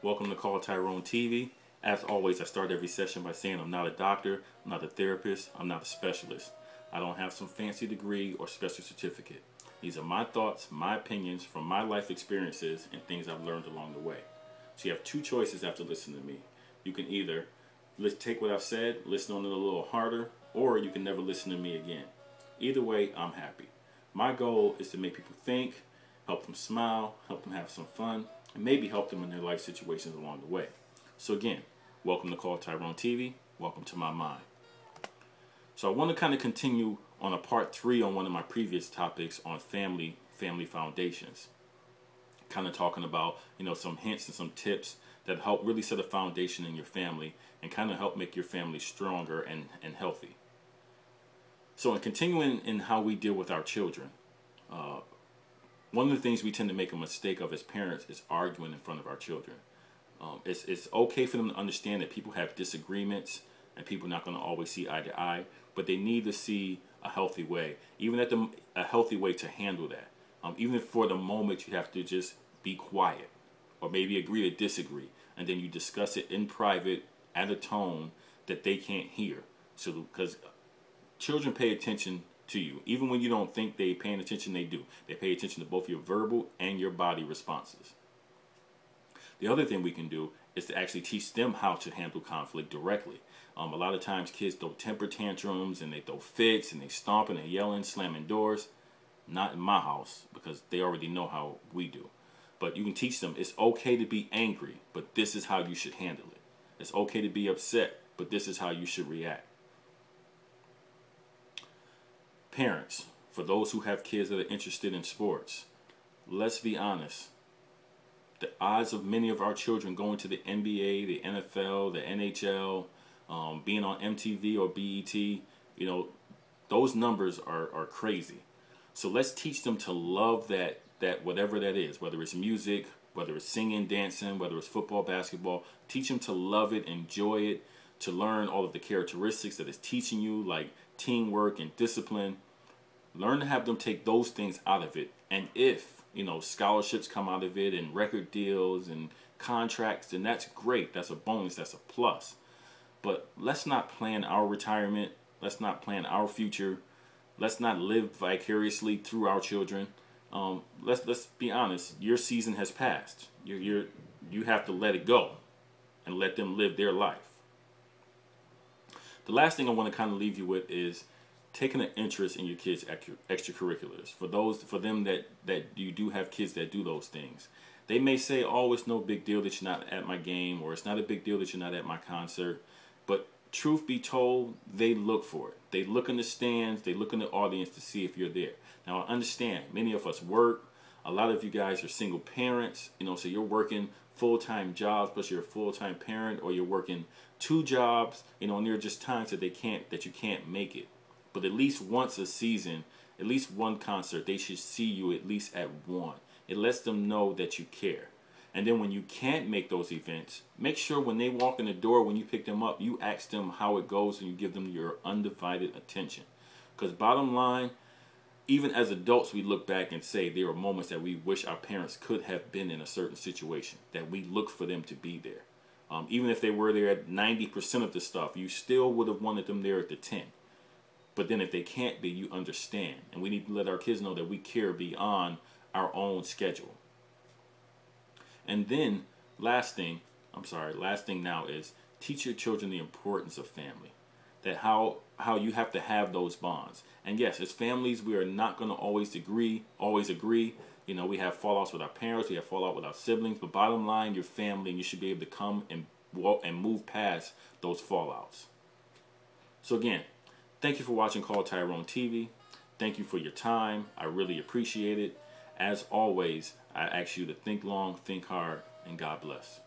Welcome to Call Tyrone TV. As always, I start every session by saying I'm not a doctor, I'm not a therapist, I'm not a specialist. I don't have some fancy degree or special certificate. These are my thoughts, my opinions from my life experiences and things I've learned along the way. So you have two choices after listening to me. You can either take what I've said, listen on it a little harder, or you can never listen to me again. Either way, I'm happy. My goal is to make people think, help them smile, help them have some fun, and maybe help them in their life situations along the way. So again, welcome to Call Tyrone TV. Welcome to my mind. So I want to kind of continue on a part 3 on one of my previous topics on family foundations. Kind of talking about, some hints and some tips that help really set a foundation in your family and kind of help make your family stronger and healthy. So in continuing in how we deal with our children, one of the things we tend to make a mistake of as parents is arguing in front of our children. It's okay for them to understand that people have disagreements and people are not going to always see eye to eye, but they need to see a healthy way, a healthy way to handle that. Even if for the moment you have to just be quiet or maybe agree to disagree, and then you discuss it in private at a tone that they can't hear. So, because children pay attention to you. Even when you don't think they're paying attention, they do. They pay attention to both your verbal and your body responses. The other thing we can do is to actually teach them how to handle conflict directly. A lot of times kids throw temper tantrums and they throw fits and they stomp and they yelling, slamming doors. Not in my house because they already know how we do. But you can teach them it's okay to be angry, but this is how you should handle it. It's okay to be upset, but this is how you should react. Parents, for those who have kids that are interested in sports, let's be honest. The odds of many of our children going to the NBA, the NFL, the NHL, being on MTV or BET, those numbers are crazy. So let's teach them to love that whatever that is, whether it's music, whether it's singing, dancing, whether it's football, basketball. Teach them to love it, enjoy it, to learn all of the characteristics that it's teaching you, like teamwork and discipline. Learn to have them take those things out of it. And if, scholarships come out of it and record deals and contracts, then that's great. That's a bonus. That's a plus. But let's not plan our retirement. Let's not plan our future. Let's not live vicariously through our children. Let's be honest. Your season has passed. You have to let it go and let them live their life. The last thing I want to kind of leave you with is taking an interest in your kids' extracurriculars. For them that you do have kids that do those things. They may say, oh, it's no big deal that you're not at my game, or it's not a big deal that you're not at my concert. But truth be told, they look for it. They look in the stands, they look in the audience to see if you're there. Now, I understand, many of us work. A lot of you guys are single parents, so you're working full-time jobs, plus you're a full-time parent, or you're working 2 jobs, and there are just times that you can't make it. But at least once a season, at least one concert, they should see you at least at one. It lets them know that you care. And then when you can't make those events, make sure when they walk in the door, when you pick them up, you ask them how it goes and you give them your undivided attention. Because bottom line, even as adults, we look back and say there are moments that we wish our parents could have been in a certain situation, that we look for them to be there. Even if they were there at 90% of the stuff, you still would have wanted them there at the 10. But then if they can't be, you understand. And we need to let our kids know that we care beyond our own schedule. And then last thing now is teach your children the importance of family. That how you have to have those bonds. And yes, as families, we are not going to always agree. We have fallouts with our parents, we have fallout with our siblings, but bottom line, you're family, and you should be able to come and move past those fallouts. So again, thank you for watching Call Tyrone TV. Thank you for your time. I really appreciate it. As always, I ask you to think long, think hard, and God bless.